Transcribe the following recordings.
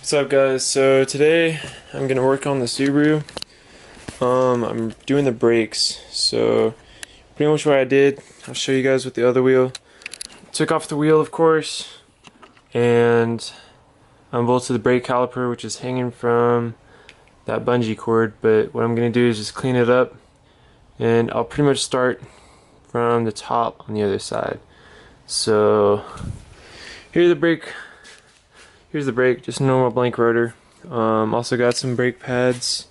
What's up, guys? So today I'm gonna work on the Subaru. I'm doing the brakes. So pretty much what I did, I'll show you guys with the other wheel. Took off the wheel, of course, and unbolted the brake caliper, which is hanging from that bungee cord. But what I'm gonna do is just clean it up, and I'll pretty much start from the top on the other side. So here's the brake. Here's the brake, just a normal blank rotor. Also got some brake pads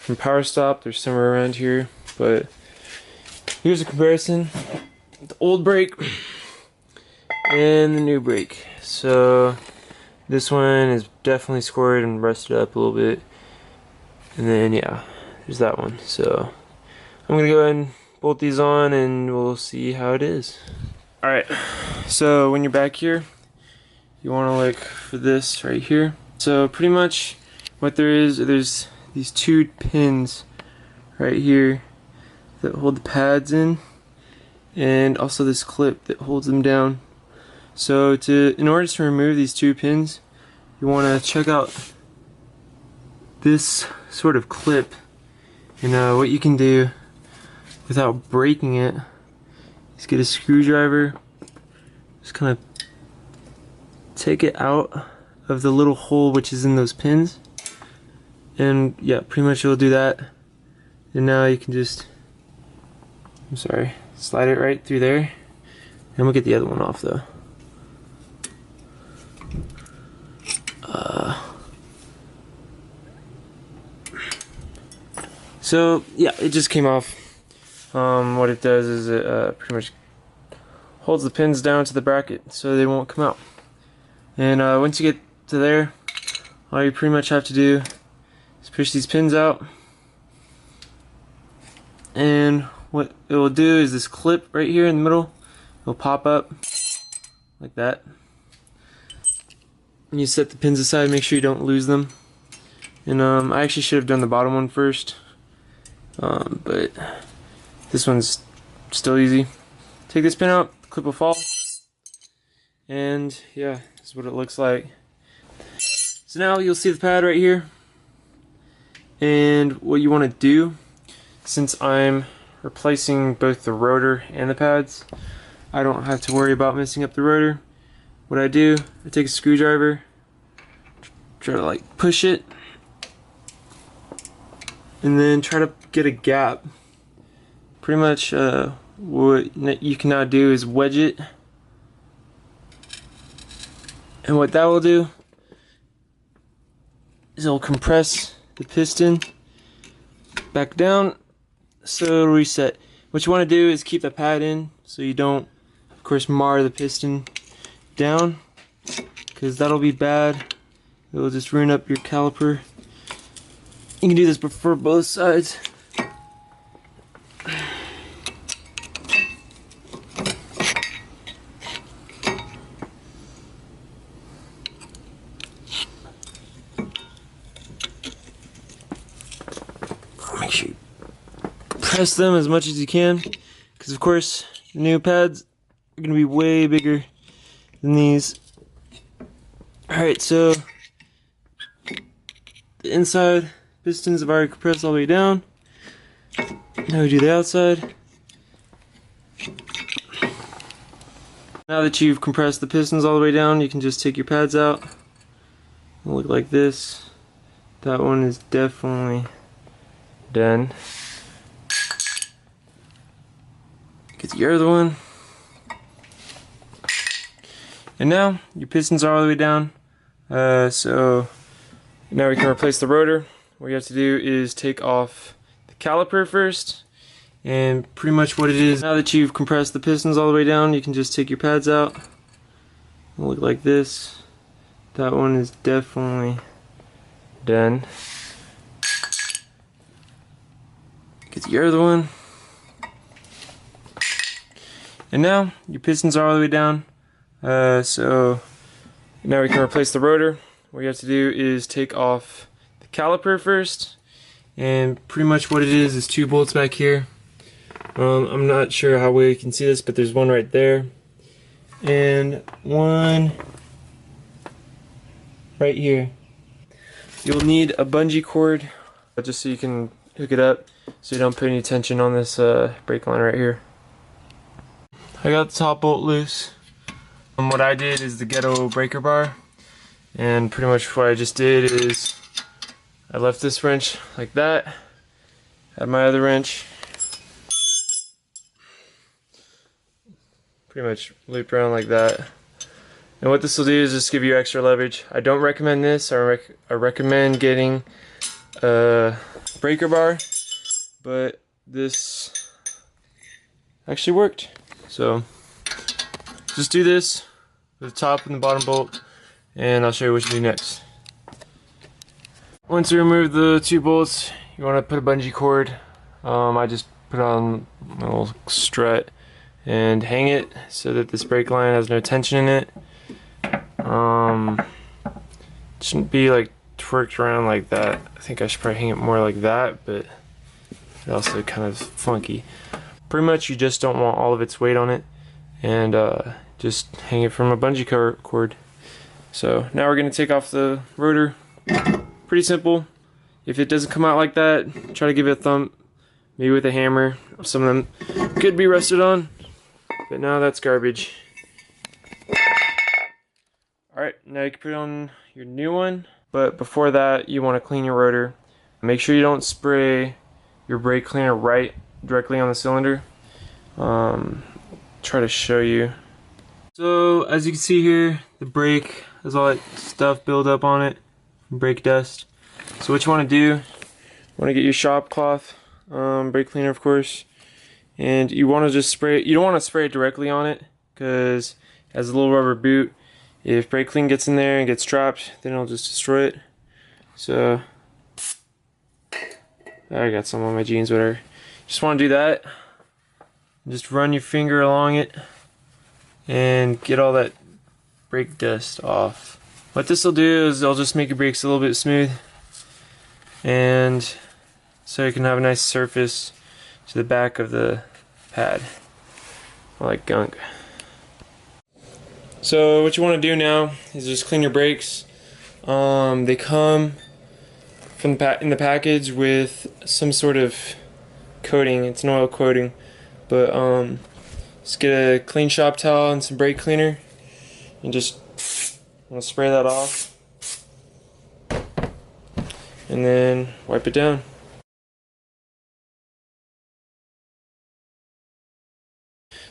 from Power Stop. They're somewhere around here, but here's a comparison: the old brake and the new brake. So this one is definitely scored and rusted up a little bit, and then yeah, there's that one. So I'm gonna go ahead and bolt these on, and we'll see how it is. All right. So when you're back here, you want to look for this right here. So pretty much what there's these two pins right here that hold the pads in, and also this clip that holds them down. So in order to remove these two pins, you want to check out this sort of clip. And what you can do without breaking it is get a screwdriver, just kind of take it out of the little hole which is in those pins, and yeah, pretty much it'll do that. And now you can just, slide it right through there, and we'll get the other one off though. So yeah, it just came off. What it does is it pretty much holds the pins down to the bracket so they won't come out. And once you get to there, all you pretty much have to do is push these pins out. And what it will do is this clip right here in the middle will pop up like that. And you set the pins aside, make sure you don't lose them. And I actually should have done the bottom one first, but this one's still easy. Take this pin out, the clip will fall, and yeah, this is what it looks like. So now you'll see the pad right here, and what you want to do, since I'm replacing both the rotor and the pads, I don't have to worry about messing up the rotor. What I do, I take a screwdriver, try to like push it, and then try to get a gap. Pretty much what you can now do is wedge it, and what that will do is it'll compress the piston back down so it'll reset. What you want to do is keep the pad in so you don't, of course, mar the piston down, because that'll be bad. It'll just ruin up your caliper. You can do this for both sides. Make sure you press them as much as you can, because of course the new pads are going to be way bigger than these. Alright, so the inside pistons have already compressed all the way down. Now we do the outside. Now that you've compressed the pistons all the way down, you can just take your pads out. It'll look like this. That one is definitely done. Get the other one. And now your pistons are all the way down. So now we can replace the rotor. What you have to do is take off the caliper first, and pretty much what it is, now that you've compressed the pistons all the way down, you can just take your pads out. It'll look like this. That one is definitely done. Get the other one. And now your pistons are all the way down. So now we can replace the rotor. What you have to do is take off the caliper first, and pretty much what it is two bolts back here. I'm not sure how well you can see this, but there's one right there and one right here. you'll need a bungee cord just so you can hook it up so you don't put any tension on this brake line right here. I got the top bolt loose. What I did is the ghetto breaker bar, and pretty much what I just did is I left this wrench like that, had my other wrench, pretty much looped around like that. And what this will do is just give you extra leverage. I don't recommend this. I recommend getting a breaker bar, but this actually worked. So just do this with the top and the bottom bolt, and I'll show you what to do next. Once you remove the two bolts, you want to put a bungee cord. I just put on a little strut and hang it so that this brake line has no tension in it. It shouldn't be like twerked around like that. I think I should probably hang it more like that, but it's also kind of funky. Pretty much you just don't want all of its weight on it, and just hang it from a bungee cord. So now we're going to take off the rotor. Pretty simple. If it doesn't come out like that, try to give it a thump, maybe with a hammer. Some of them could be rusted on, but now that's garbage. Alright, now you can put on your new one, but before that you want to clean your rotor. Make sure you don't spray your brake cleaner right directly on the cylinder. Try to show you. So as you can see here, the brake has all that stuff build up on it, brake dust. So what you want to do, you want to get your shop cloth, brake cleaner of course, and you want to just spray it. You don't want to spray it directly on it because it has a little rubber boot. If brake clean gets in there and gets trapped, then it'll just destroy it. So I got some on my jeans, whatever. Just want to do that. Just run your finger along it and get all that brake dust off. What this will do is it'll just make your brakes a little bit smooth, and so you can have a nice surface to the back of the pad, like gunk. So what you want to do now is just clean your brakes. They come from in the package with some sort of coating. It's an oil coating, but just get a clean shop towel and some brake cleaner, and just want to spray that off, and then wipe it down.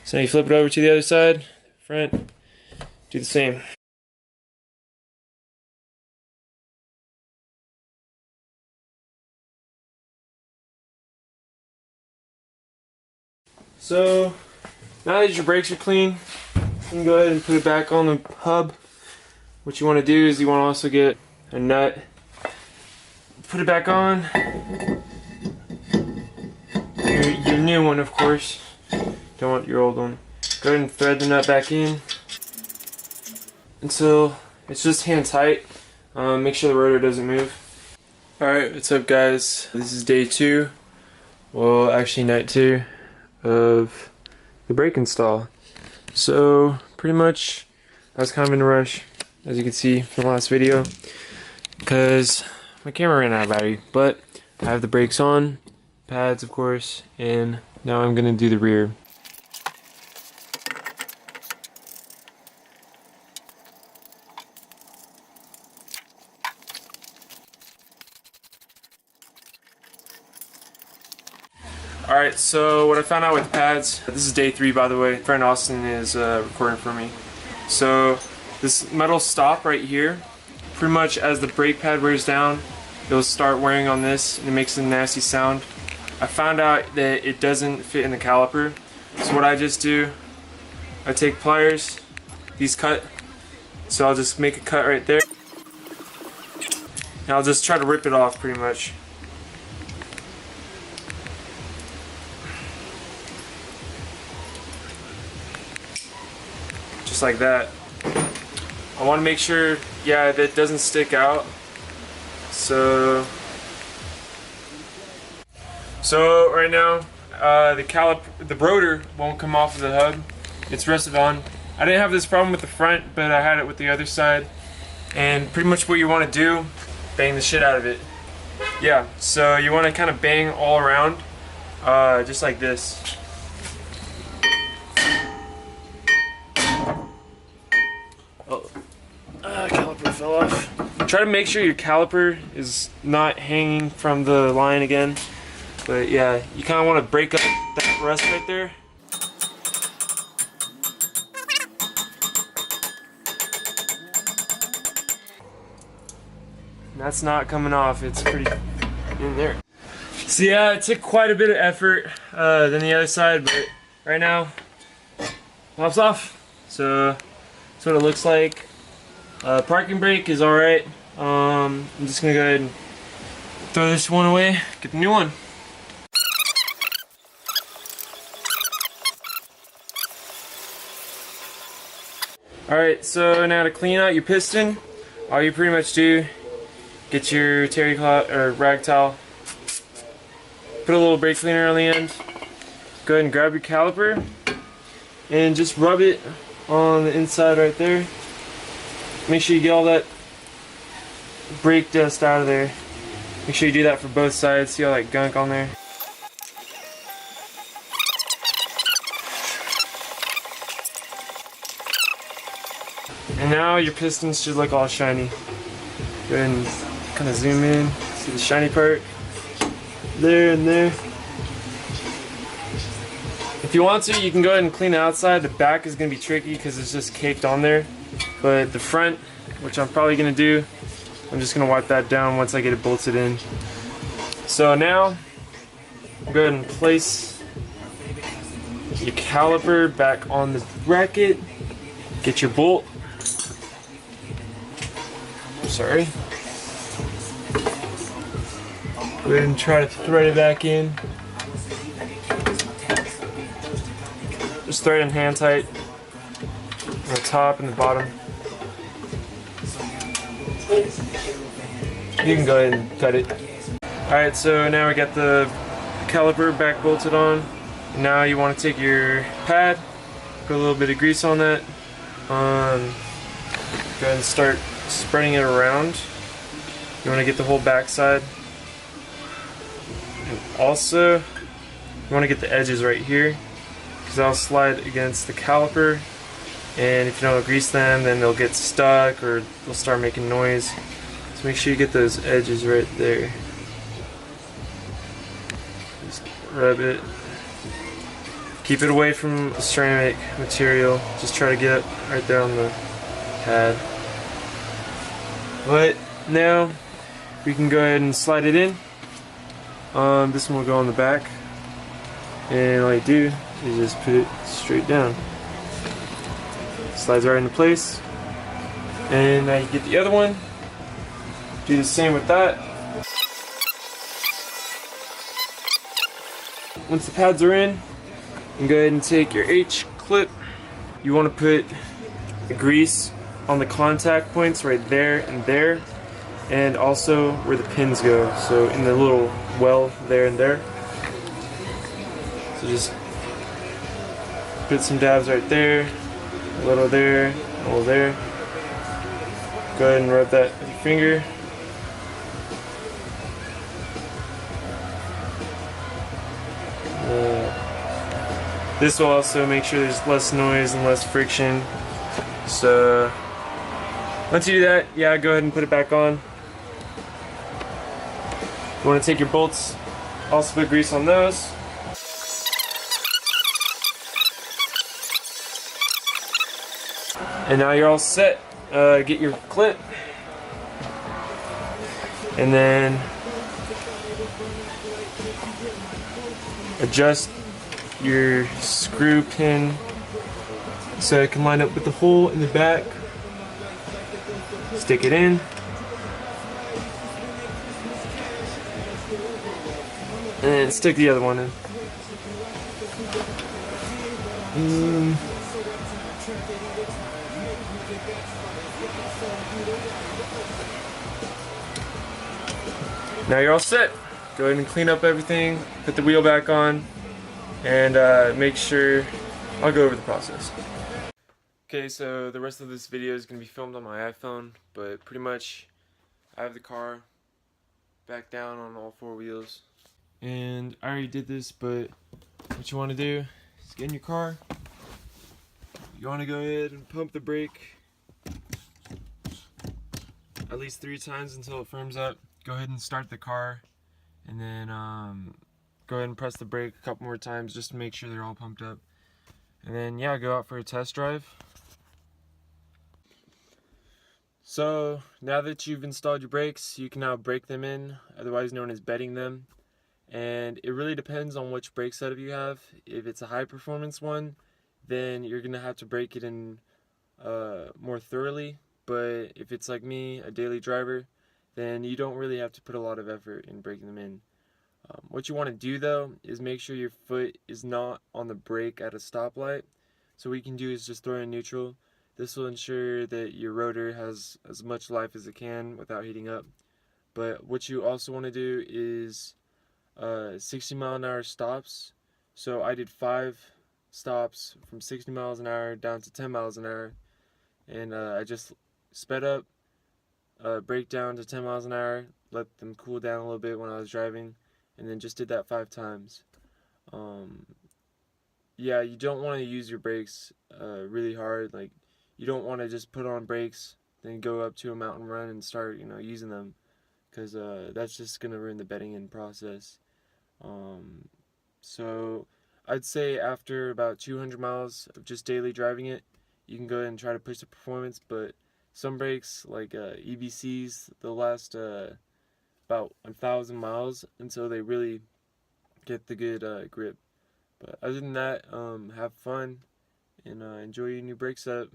So now you flip it over to the other side, front. Do the same. So now that your brakes are clean, you can go ahead and put it back on the hub. What you want to do is you want to also get a nut, put it back on, your new one of course, don't want your old one. Go ahead and thread the nut back in until it's just hand tight. Make sure the rotor doesn't move. Alright, what's up guys? This is day 2, well actually night 2 of the brake install. So pretty much I was kind of in a rush, as you can see from the last video, because my camera ran out of battery, but I have the brakes on, pads of course, and now I'm going to do the rear. Alright, so what I found out with pads, this is day 3 by the way, friend Austin is recording for me. So this metal stop right here, pretty much as the brake pad wears down, it'll start wearing on this and it makes a nasty sound. I found out that it doesn't fit in the caliper, so what I just do, I take pliers, these cut, so I'll just make a cut right there, and I'll just try to rip it off pretty much. Just like that. I want to make sure, yeah, that it doesn't stick out. So right now, the rotor won't come off of the hub. It's rested on. I didn't have this problem with the front, but I had it with the other side. And pretty much what you want to do bang the shit out of it. Yeah, so you want to kind of bang all around, just like this. Oh, caliper fell off. Try to make sure your caliper is not hanging from the line again. But yeah, you kind of want to break up that rust right there. That's not coming off, it's pretty in there. So yeah, it took quite a bit of effort than the other side, but right now, pops off. So that's what it looks like. Parking brake is alright. I'm just gonna go ahead and throw this one away, get the new one. Alright, so now to clean out your piston, all you pretty much do, get your terry cloth or rag towel, put a little brake cleaner on the end, go ahead and grab your caliper and just rub it on the inside right there. Make sure you get all that brake dust out of there. Make sure you do that for both sides. See all that gunk on there? And now your pistons should look all shiny. Go ahead and kind of zoom in, see the shiny part there and there. If you want to, you can go ahead and clean the outside. The back is going to be tricky because it's just caked on there. But the front, which I'm probably going to do, I'm just going to wipe that down once I get it bolted in. So now, go ahead and place your caliper back on the bracket. Get your bolt. Sorry. Go ahead and try to thread it back in. Just thread it in hand tight on the top and the bottom. You can go ahead and cut it. Alright, so now we got the caliper back bolted on. Now you want to take your pad, put a little bit of grease on that. Go ahead and start spreading it around. You want to get the whole back side. And also, you want to get the edges right here, because they'll slide against the caliper, and if you don't grease them, then they'll get stuck or they'll start making noise. So make sure you get those edges right there. Just rub it. Keep it away from ceramic material. Just try to get it right there on the pad. But now we can go ahead and slide it in. This one will go on the back, and all you do is just put it straight down. Slides right into place. And now you get the other one. Do the same with that. Once the pads are in, you can go ahead and take your H clip. You want to put the grease on the contact points right there, and also where the pins go, so in the little well there and there. So just put some dabs right there, a little there, a little there. Go ahead and rub that with your finger. This will also make sure there's less noise and less friction. So once you do that, yeah, go ahead and put it back on. You want to take your bolts, also put grease on those. And now you're all set. Get your clip, and then adjust your screw pin so it can line up with the hole in the back. Stick it in, and stick the other one in. Now you're all set. Go ahead and clean up everything, put the wheel back on, and make sure, I'll go over the process. Okay, so the rest of this video is going to be filmed on my iPhone, but pretty much I have the car back down on all four wheels. And I already did this, but what you want to do is get in your car. You want to go ahead and pump the brake at least 3 times until it firms up. Go ahead and start the car, and then go ahead and press the brake a couple more times just to make sure they're all pumped up. And then yeah, go out for a test drive. So now that you've installed your brakes, you can now brake them in, otherwise known as bedding them. And it really depends on which brake setup you have. If it's a high performance one, then you're gonna have to brake it in more thoroughly. But if it's like me, a daily driver, then you don't really have to put a lot of effort in braking them in. What you want to do though is make sure your foot is not on the brake at a stoplight. So what you can do is just throw in neutral. This will ensure that your rotor has as much life as it can without heating up. But what you also want to do is 60-mile-an-hour stops. So I did 5 stops from 60 miles an hour down to 10 miles an hour, and I just sped up, brake down to 10 miles an hour, let them cool down a little bit when I was driving, and then just did that 5 times. Yeah, you don't want to use your brakes really hard. Like, you don't want to just put on brakes, then go up to a mountain run and start, using them, because that's just gonna ruin the bedding in process. So I'd say after about 200 miles of just daily driving it, you can go ahead and try to push the performance. But some brakes, like EBCs, they'll last about 1,000 miles until they really get the good grip. But other than that, have fun and enjoy your new brake setup.